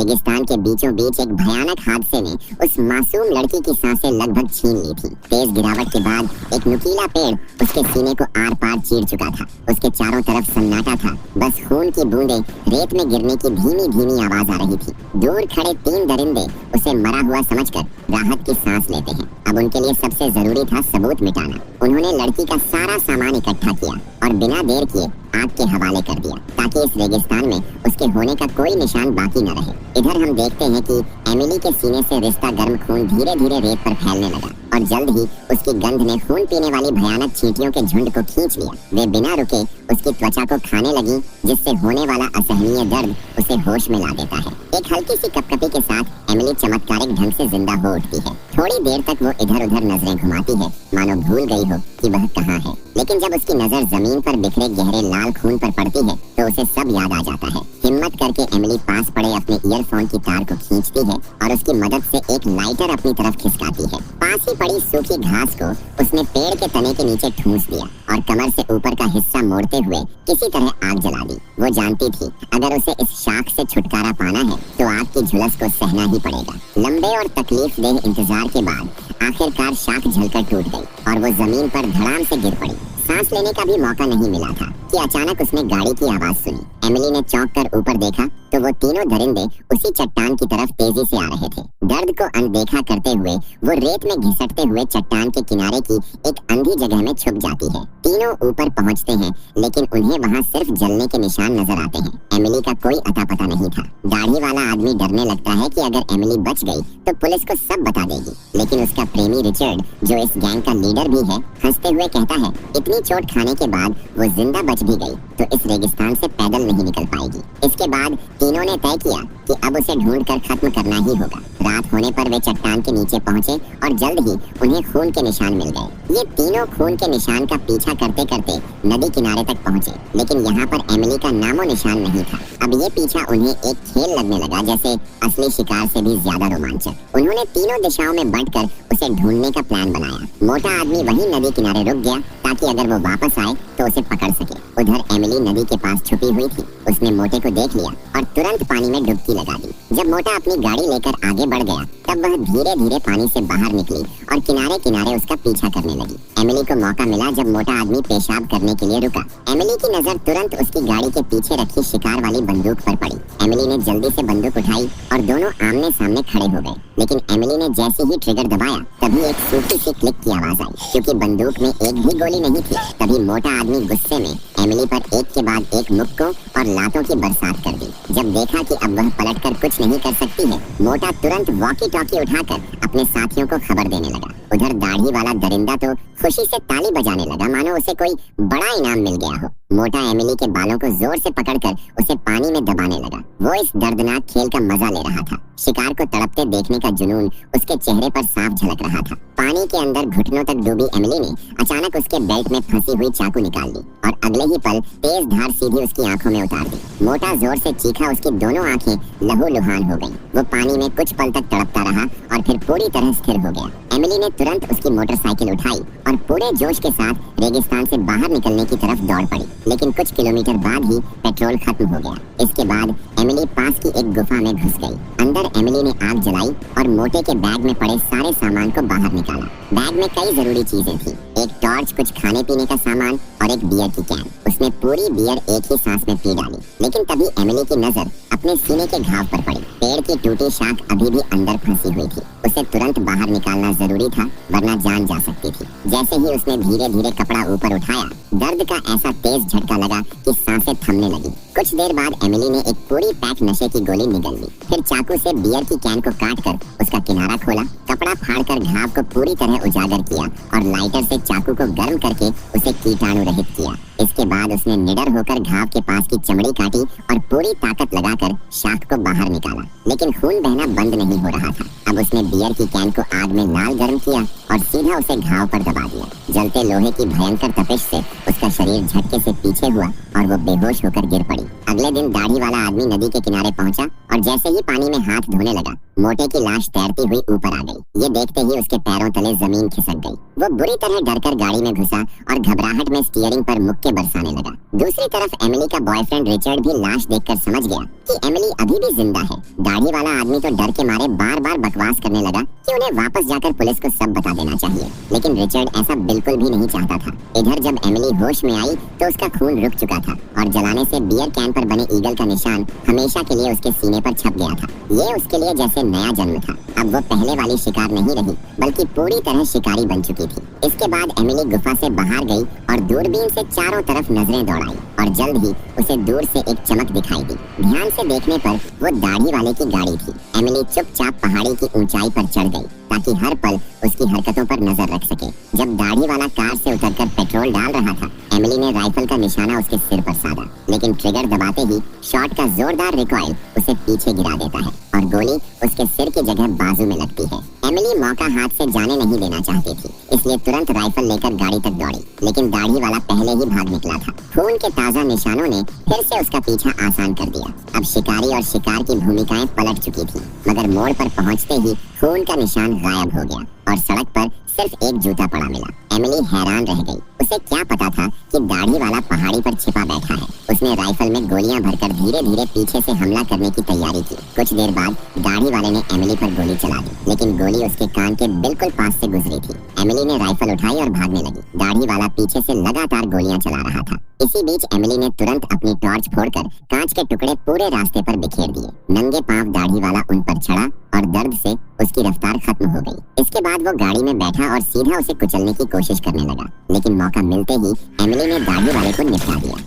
रेगिस्तान के बीचों बीच एक भयानक हादसे ने उस मासूम लड़की की सांसें लगभग छीन ली थी। तेज गिरावट के बाद एक नुकीला पेड़ उसके सीने को आर पार चीर चुका था। उसके चारों तरफ सन्नाटा था, बस खून की बूंदें रेत में गिरने की धीमी धीमी आवाज आ रही थी। दूर खड़े 3 दरिंदे उसे मरा हुआ समझकर राहत की सांस लेते हैं। अब उनके लिए सबसे जरूरी था सबूत मिटाना। उन्होंने लड़की का सारा सामान इकट्ठा किया और बिना देर किए आग के हवाले कर दिया, ताकि इस रेगिस्तान में उसके होने का कोई निशान बाकी न रहे। इधर हम देखते हैं कि एमिली के सीने से रिश्ता गर्म खून धीरे धीरे रेत पर फैलने लगा और जल्द ही उसकी गंध ने खून पीने वाली भयानक चींटियों के झुंड को खींच लिया। वे बिना रुके उसकी त्वचा को खाने लगी, जिससे होने वाला असहनीय दर्द उसे होश में ला देता है। एक हल्की सी कपकपी के साथ एमिली चमत्कारिक ढंग से जिंदा हो उठती है। थोड़ी देर तक वो इधर उधर नजरें घुमाती है, मानो भूल गई हो कि वह कहाँ है। लेकिन जब उसकी नजर जमीन पर बिखरे गहरे लाल खून पर पड़ती है तो उसे सब याद आ जाता है। हिम्मत करके एमिली पास पड़े अपने ईयरफोन की तार को खींचती है और उसकी मदद से एक लाइटर अपनी तरफ खिसकाती है। पास ही पड़ी सूखी घास को उसने पेड़ के तने के नीचे ठूंस दिया और कमर से ऊपर का हिस्सा मोड़ते हुए किसी तरह आग जला दी। वो जानती थी अगर उसे इस शाख से छुटकारा पाना है तो आग की झुलस को सहना ही पड़ेगा। लंबे और तकलीफदेह इंतजार के बाद आखिरकार शाख जलकर टूट गई और वो जमीन पर धड़ाम से गिर पड़ी। सांस लेने का भी मौका नहीं मिला था कि अचानक उसने गाड़ी की आवाज सुनी। एमिली ने चौंक कर ऊपर देखा तो वो तीनों दरिंदे उसी चट्टान की तरफ तेजी से आ रहे थे। दर्द को अनदेखा करते हुए वो रेत में घिसटते हुए चट्टान के किनारे की एक अंधी जगह में छुप जाती है। तीनों ऊपर पहुंचते हैं, लेकिन उन्हें वहां सिर्फ जलने के निशान नजर आते हैं। एमिली का कोई अता पता नहीं था। दाढ़ी वाला आदमी डरने लगता है कि अगर एमिली बच गई तो पुलिस को सब बता देगी। लेकिन उसका प्रेमी रिचर्ड, जो इस गैंग का लीडर भी है, हंसते हुए कहता है इतनी चोट खाने के बाद वो जिंदा बच भी गई तो इस रेगिस्तान से पैदल नहीं निकल पाएगी। इसके बाद तीनों ने तय किया कि अब उसे ढूंढकर खत्म करना ही होगा। रात होने पर वे चट्टान के नीचे पहुंचे और जल्द ही उन्हें खून के निशान मिल गए। ये तीनों खून के निशान का पीछा करते करते नदी किनारे तक पहुंचे, लेकिन यहाँ पर एमिली का नामो निशान नहीं था। अब ये पीछा उन्हें एक खेल लगने लगा, जैसे असली शिकार से भी ज्यादा रोमांचक। उन्होंने तीनों दिशाओं में बंटकर उसे ढूंढने का प्लान बनाया। मोटा आदमी वहीं नदी किनारे रुक गया ताकि अगर वो वापस आए तो उसे पकड़ सके। उधर एमिली नदी के पास छुपी हुई थी। उसने मोटे को देख लिया और तुरंत पानी में डुबकी लगा दी। जब मोटा अपनी गाड़ी लेकर आगे बढ़ गया तब वह धीरे धीरे पानी से बाहर निकली और किनारे किनारे उसका पीछा करने लगी। एमिली को मौका मिला जब मोटा आदमी पेशाब करने के लिए रुका। एमिली की नजर तुरंत उसकी गाड़ी के पीछे रखी शिकार वाली बंदूक पर पड़ी। एमिली ने जल्दी से बंदूक उठाई और दोनों आमने सामने खड़े हो गए। लेकिन एमिली ने जैसे ही ट्रिगर दबाया तभी एक सूखी सी क्लिक की आवाज आई। क्योंकि बंदूक में एक भी गोली नहीं थी, तभी मोटा आदमी गुस्से में एमिली पर एक के बाद एक मुक्कों और लातों की बरसात कर दी। जब देखा कि अब वह पलटकर कुछ नहीं कर सकती है, मोटा तुरंत वॉकी टॉकी उठाकर अपने साथियों को खबर देने लगा। उधर दाढ़ी वाला दरिंदा तो खुशी से ताली बजाने लगा, मानो उसे कोई बड़ा इनाम मिल गया हो। मोटा एमिली के बालों को जोर से पकड़कर उसे पानी में दबाने लगा। वो इस दर्दनाक खेल का मजा ले रहा था। शिकार को तड़पते देखने का जुनून उसके चेहरे पर साफ झलक रहा था। पानी के अंदर घुटनों तक डूबी एमिली ने अचानक उसके बेल्ट में फंसी हुई चाकू निकाल ली और अगले ही पल तेज धार सीधी उसकी आंखों में उतार दी। मोटा जोर से चीखा, उसकी दोनों आंखें लहूलुहान हो गईं। वो पानी में कुछ पल तक तड़पता रहा और फिर पूरी तरह स्थिर हो गया। एमिली ने तुरंत उसकी मोटरसाइकिल उठाई और पूरे जोश के साथ रेगिस्तान से बाहर निकलने की तरफ दौड़ पड़ी। लेकिन कुछ किलोमीटर बाद ही पेट्रोल खत्म हो गया। इसके बाद एमिली पास की एक गुफा में घुस गई। अंदर एमिली ने आग जलाई और मोटे के बैग में पड़े सारे सामान को बाहर निकाला। बैग में कई जरूरी चीजें थी, एक टॉर्च, कुछ खाने पीने का सामान और एक बियर की कैन। उसने पूरी बियर एक ही सांस में पी डाली। लेकिन तभी एमिली की नजर अपने सीने के घाव पर पड़ी। पेड़ की टूटी शाख अभी भी अंदर फंसी हुई थी। उसे तुरंत बाहर निकालना जरूरी था, वरना जान जा सकती थी। जैसे ही उसने धीरे धीरे कपड़ा ऊपर उठाया, दर्द का ऐसा तेज झटका लगा कि सांसें थमने लगी। कुछ देर बाद एमिली ने एक पूरी पैक नशे की गोली निगल ली। फिर चाकू से बियर की कैन को काटकर उसका किनारा खोला, कपड़ा फाड़कर घाव को पूरी तरह उजागर किया और लाइटर से चाकू को गर्म करके उसे कीटाणु रहित किया। इसके बाद उसने निडर होकर घाव के पास की चमड़ी काटी और पूरी ताकत लगाकर शाख को बाहर निकाला। लेकिन खून बहना बंद नहीं हो रहा था। अब उसने बियर की कैन को आग में लाल गर्म किया और सीधा उसे घाव पर दबा दिया। जलते लोहे की भयंकर तपिश से उसका शरीर झटके से पीछे हुआ और वो बेहोश होकर गिर पड़ी। अगले दिन दाढ़ी वाला आदमी नदी के किनारे पहुंचा और जैसे ही पानी में हाथ धोने लगा मोटे की लाश तैरती हुई ऊपर आ गई। ये देखते ही उसके पैरों तले जमीन खिसक गई। वो बुरी तरह डरकर गाड़ी में घुसा और घबराहट में स्टीयरिंग पर मुक्के बरसाने लगा। दूसरी तरफ एमिली का बॉयफ्रेंड रिचर्ड भी लाश देखकर समझ गया कि एमिली अभी भी जिंदा है। दाढ़ी वाला आदमी तो डर के मारे बार बार बकवास करने लगा कि उन्हें वापस जाकर पुलिस को सब बता देना चाहिए, लेकिन रिचर्ड ऐसा बिल्कुल भी नहीं चाहता था। इधर जब एमिली होश में आई तो उसका खून रुक चुका था और जलाने से बियर कैन पर बने ईगल का निशान हमेशा के लिए उसके सीने पर छप गया था। ये उसके लिए जैसे नया जन्म था। अब वो पहले वाली शिकार नहीं रही, बल्कि पूरी तरह शिकारी बन चुकी थी। इसके बाद एमिली गुफा से बाहर गई और दूरबीन से चारों तरफ नजरें दौड़ाई और जल्द ही उसे दूर से एक चमक दिखाई दी। ध्यान से देखने पर वो दाढ़ी वाले की गाड़ी थी। एमिली चुपचाप पहाड़ी की ऊंचाई पर चढ़ गई ताकि हर पल उसकी हरकतों पर नजर रख सके। जब दाढ़ी वाला कार से उतरकर पेट्रोल डाल रहा था, एमिली ने राइफल का निशाना उसके सिर पर साधा, लेकिन ट्रिगर दबाते ही शॉट का जोरदार रिकॉइल उसे पीछे गिरा देता है और गोली उसके सिर की जगह बाजू में लगती है। एमिली मौका हाथ से जाने नहीं देना चाहती थी, इसलिए तुरंत राइफल लेकर गाड़ी तक दौड़ी, लेकिन दाढ़ी वाला पहले ही भाग निकला था। खून के ताजा निशानों ने फिर से उसका पीछा आसान कर दिया। अब शिकारी और शिकार की भूमिकाएं पलट चुकी थी, मगर मोड़ पर पहुंचते ही खून का निशान गायब हो गया और सड़क पर सिर्फ एक जूता पड़ा मिला। एमिली हैरान रह गई। उसे क्या पता था कि दाढ़ी वाला पहाड़ी पर छिपा बैठा है। उसने राइफल में गोलियां भरकर धीरे धीरे पीछे से हमला करने की तैयारी की। कुछ देर बाद दाढ़ी वाले ने एमिली पर गोली चला दी, लेकिन गोली उसके कान के बिल्कुल पास से गुजरी थी। एमिली ने राइफल उठाई और भागने लगी। दाढ़ी वाला पीछे से लगातार गोलियां चला रहा था। इसी बीच एमिली ने तुरंत अपनी टॉर्च फोड़कर कांच के टुकड़े पूरे रास्ते पर बिखेर दिए। नंगे पांव दाढ़ी वाला उन पर चढ़ा और दर्द से उसकी रफ्तार खत्म हो गई। इसके बाद वो गाड़ी में बैठा और सीधा उसे कुचलने की कोशिश करने लगा, लेकिन मौका मिलते ही एमिली ने दाढ़ी वाले को निपटा दिया।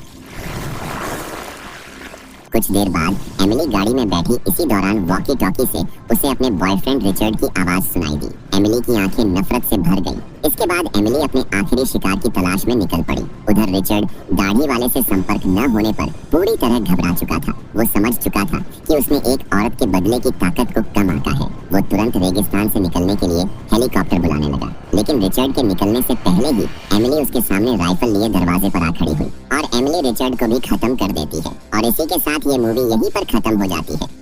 कुछ देर बाद एमिली गाड़ी में बैठी इसी दौरान वॉकी टॉकी से उसे अपने बॉयफ्रेंड रिचर्ड की आवाज सुनाई दी। एमिली की आंखें नफरत से भर गईं। इसके बाद एमिली अपने आखिरी शिकार की तलाश में निकल पड़ी। उधर रिचर्ड दाढ़ी वाले से संपर्क न होने पर पूरी तरह घबरा चुका था। वो समझ चुका था कि उसने एक औरत के बदले की ताकत को कम आंका है। वो तुरंत रेगिस्तान से निकलने के लिए हेलीकॉप्टर बुलाने लगा, लेकिन रिचर्ड के निकलने से पहले ही एमिली उसके सामने राइफल लिए दरवाजे पर आ खड़ी हुई और एमिली रिचर्ड को भी खत्म कर देती है। और इसी के साथ ये मूवी यहीं पर खत्म हो जाती है।